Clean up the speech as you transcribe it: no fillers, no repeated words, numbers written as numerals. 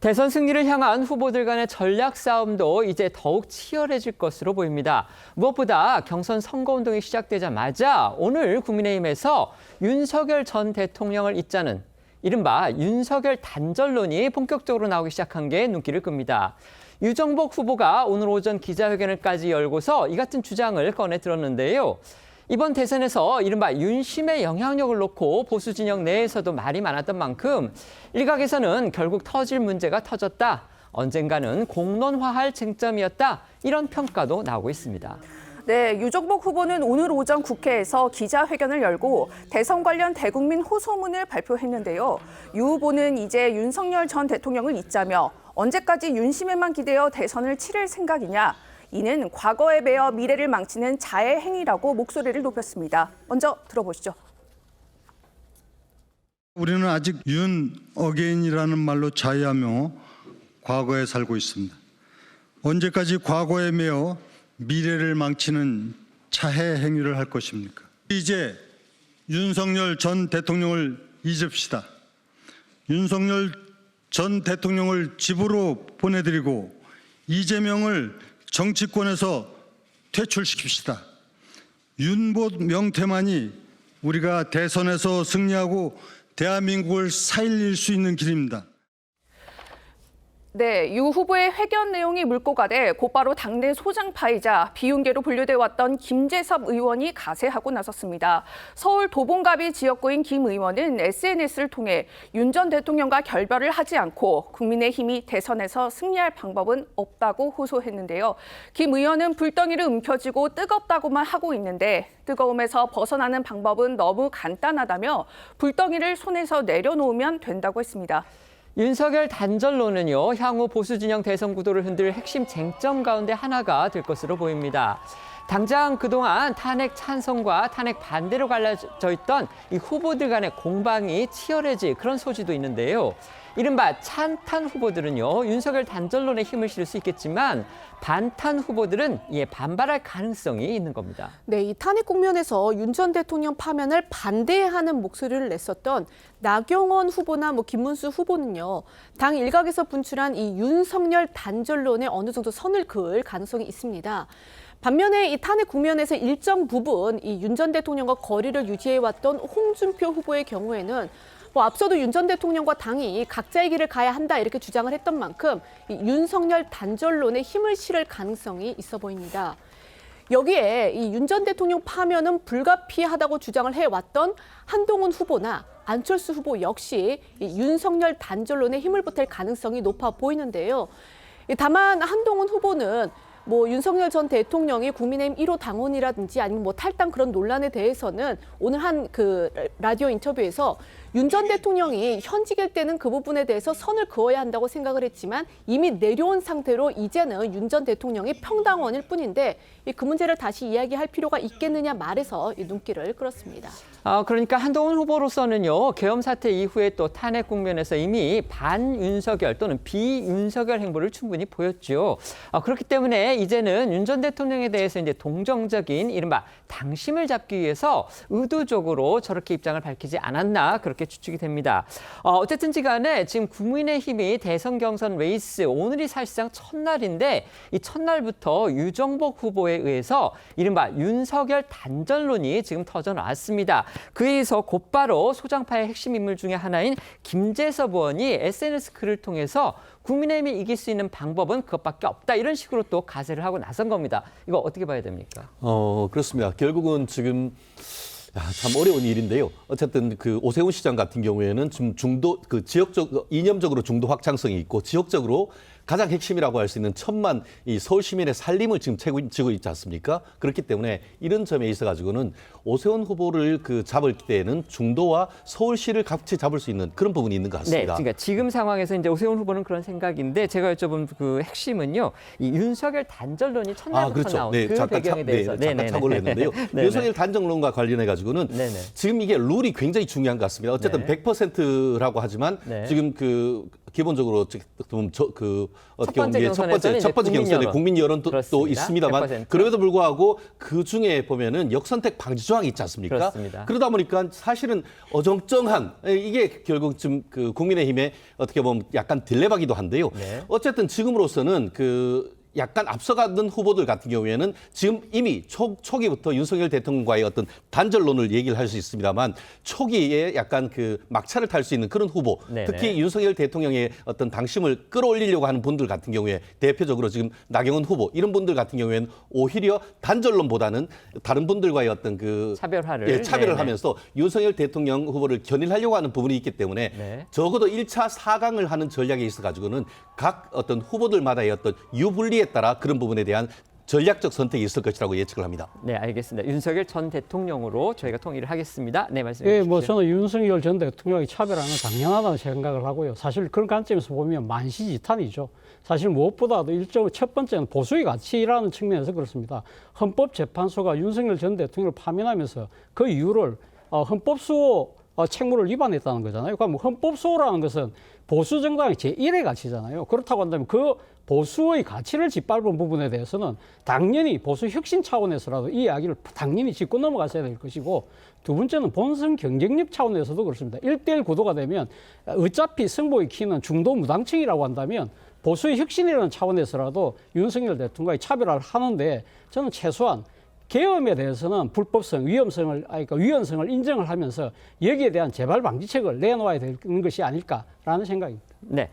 대선 승리를 향한 후보들 간의 전략 싸움도 이제 더욱 치열해질 것으로 보입니다. 무엇보다 경선 선거운동이 시작되자마자 오늘 국민의힘에서 윤석열 전 대통령을 잇자는 이른바 윤석열 단절론이 본격적으로 나오기 시작한 게 눈길을 끕니다. 유정복 후보가 오늘 오전 기자회견을까지 열고서 이 같은 주장을 꺼내 들었는데요. 이번 대선에서 이른바 윤심의 영향력을 놓고 보수 진영 내에서도 말이 많았던 만큼 일각에서는 결국 터질 문제가 터졌다. 언젠가는 공론화할 쟁점이었다. 이런 평가도 나오고 있습니다. 네, 유정복 후보는 오늘 오전 국회에서 기자회견을 열고 대선 관련 대국민 호소문을 발표했는데요. 유 후보는 이제 윤석열 전 대통령을 잇자며 언제까지 윤심에만 기대어 대선을 치를 생각이냐. 이는 과거에 매여 미래를 망치는 자해 행위라고 목소리를 높였습니다. 먼저 들어보시죠. 우리는 아직 윤 어게인이라는 말로 자해하며 과거에 살고 있습니다. 언제까지 과거에 매여 미래를 망치는 자해 행위를 할 것입니까? 이제 윤석열 전 대통령을 잊읍시다. 윤석열 전 대통령을 집으로 보내드리고 이재명을 정치권에서 퇴출시킵시다. 윤봇 명태만이 우리가 대선에서 승리하고 대한민국을 살릴 수 있는 길입니다. 네, 유 후보의 회견 내용이 물꼬 가돼 곧바로 당내 소장파이자 비윤계로 분류돼 왔던 김재섭 의원이 가세하고 나섰습니다. 서울 도봉갑이 지역구인 김 의원은 SNS를 통해 윤 전 대통령과 결별을 하지 않고 국민의힘이 대선에서 승리할 방법은 없다고 호소했는데요. 김 의원은 불덩이를 움켜쥐고 뜨겁다고만 하고 있는데 뜨거움에서 벗어나는 방법은 너무 간단하다며 불덩이를 손에서 내려놓으면 된다고 했습니다. 윤석열 단절론은요, 향후 보수 진영 대선 구도를 흔들 핵심 쟁점 가운데 하나가 될 것으로 보입니다. 당장 그동안 탄핵 찬성과 탄핵 반대로 갈라져 있던 이 후보들 간의 공방이 치열해질 그런 소지도 있는데요. 이른바 찬탄 후보들은요, 윤석열 단절론에 힘을 실을 수 있겠지만 반탄 후보들은 이에 반발할 가능성이 있는 겁니다. 네, 이 탄핵 국면에서 윤 전 대통령 파면을 반대하는 목소리를 냈었던 나경원 후보나 김문수 후보는요, 당 일각에서 분출한 이 윤석열 단절론에 어느 정도 선을 그을 가능성이 있습니다. 반면에 이 탄핵 국면에서 일정 부분 이 윤 전 대통령과 거리를 유지해왔던 홍준표 후보의 경우에는 앞서도 윤 전 대통령과 당이 각자의 길을 가야 한다 이렇게 주장을 했던 만큼 이 윤석열 단절론에 힘을 실을 가능성이 있어 보입니다. 여기에 이 윤 전 대통령 파면은 불가피하다고 주장을 해왔던 한동훈 후보나 안철수 후보 역시 이 윤석열 단절론에 힘을 보탤 가능성이 높아 보이는데요. 다만 한동훈 후보는 윤석열 전 대통령이 국민의힘 1호 당원이라든지 아니면 탈당 그런 논란에 대해서는 오늘 한 라디오 인터뷰에서 윤 전 대통령이 현직일 때는 그 부분에 대해서 선을 그어야 한다고 생각을 했지만 이미 내려온 상태로 이제는 윤 전 대통령이 평당원일 뿐인데 그 문제를 다시 이야기할 필요가 있겠느냐 말해서 눈길을 끌었습니다. 그러니까 한동훈 후보로서는요, 계엄 사태 이후에 또 탄핵 국면에서 이미 반윤석열 또는 비윤석열 행보를 충분히 보였죠. 그렇기 때문에 이제는 윤 전 대통령에 대해서 이제 동정적인 이른바 당심을 잡기 위해서 의도적으로 저렇게 입장을 밝히지 않았나 그렇게 추측이 됩니다. 어쨌든지 간에 지금 국민의힘이 대선 경선 레이스 오늘이 사실상 첫날인데 이 첫날부터 유정복 후보에 의해서 이른바 윤석열 단절론이 지금 터져나왔습니다. 그에 의해서 곧바로 소장파의 핵심 인물 중에 하나인 김재섭 의원이 SNS 글을 통해서 국민의힘이 이길 수 있는 방법은 그것밖에 없다. 이런 식으로 또 가세를 하고 나선 겁니다. 이거 어떻게 봐야 됩니까? 그렇습니다. 결국은 지금 참 어려운 일인데요. 어쨌든 오세훈 시장 같은 경우에는 좀 지역적 이념적으로 중도 확장성이 있고 지역적으로 가장 핵심이라고 할 수 있는 1,000만 이 서울 시민의 살림을 지금 책임지고 있지 않습니까? 그렇기 때문에 이런 점에 있어 가지고는 오세훈 후보를 잡을 때는 중도와 서울시를 같이 잡을 수 있는 그런 부분이 있는 것 같습니다. 네, 그러니까 지금 상황에서 이제 오세훈 후보는 그런 생각인데 제가 여쭤본 그 핵심은요, 이 윤석열 단절론이 첫날부터 그렇죠. 나온 네, 그 배경에 대해서 잠깐 착오를 했는데요. 네네. 윤석열 단절론과 관련해 가지고. 가지고는 네네. 지금 이게 룰이 굉장히 중요한 것 같습니다. 어쨌든 네. 100%라고 하지만 네. 지금 기본적으로 어떻게 보면 어떻게 보면 이게 첫 번째 경선에서는 경선에 국민 여론도 또 그렇습니다. 있습니다만 100%. 그럼에도 불구하고 그 중에 보면은 역선택 방지 조항이 있지 않습니까? 그렇습니다. 그러다 보니까 사실은 어정쩡한 이게 결국 지금 그 국민의힘의 어떻게 보면 약간 딜레마기도 한데요. 네. 어쨌든 지금으로서는 약간 앞서가는 후보들 같은 경우에는 지금 이미 초기부터 윤석열 대통령과의 어떤 단절론을 얘기를 할 수 있습니다만 초기에 약간 막차를 탈 수 있는 그런 후보, 네네. 특히 윤석열 대통령의 어떤 당심을 끌어올리려고 하는 분들 같은 경우에 대표적으로 지금 나경원 후보 이런 분들 같은 경우에는 오히려 단절론보다는 다른 분들과의 어떤 차별화를 차별을 네네. 하면서 윤석열 대통령 후보를 견인하려고 하는 부분이 있기 때문에 네. 적어도 1차 4강을 하는 전략에 있어 가지고는 각 어떤 후보들마다의 어떤 유불리에 따라 그런 부분에 대한 전략적 선택이 있을 것이라고 예측을 합니다. 네, 알겠습니다. 윤석열 전 대통령으로 저희가 통일을 하겠습니다. 네, 말씀해 예, 주십시오. 뭐 저는 윤석열 전 대통령이 차별하는 건 당연하다는 생각을 하고요. 사실 그런 관점에서 보면 만시지탄이죠. 사실 무엇보다도 첫 번째는 보수의 가치라는 측면에서 그렇습니다. 헌법재판소가 윤석열 전 대통령을 파면하면서 그 이유를 헌법수호 책무를 위반했다는 거잖아요. 그럼 헌법수호라는 것은 보수 정당의 제1의 가치잖아요. 그렇다고 한다면 그 보수의 가치를 짓밟은 부분에 대해서는 당연히 보수 혁신 차원에서라도 이 이야기를 당연히 짚고 넘어가셔야 될 것이고, 두 번째는 본선 경쟁력 차원에서도 그렇습니다. 1대1 구도가 되면 어차피 승부의 키는 중도 무당층이라고 한다면 보수의 혁신이라는 차원에서라도 윤석열 대통령과의 차별화를 하는데, 저는 최소한 계엄에 대해서는 불법성, 위헌성을 인정을 하면서 여기에 대한 재발 방지책을 내놓아야 되는 것이 아닐까라는 생각입니다. 네.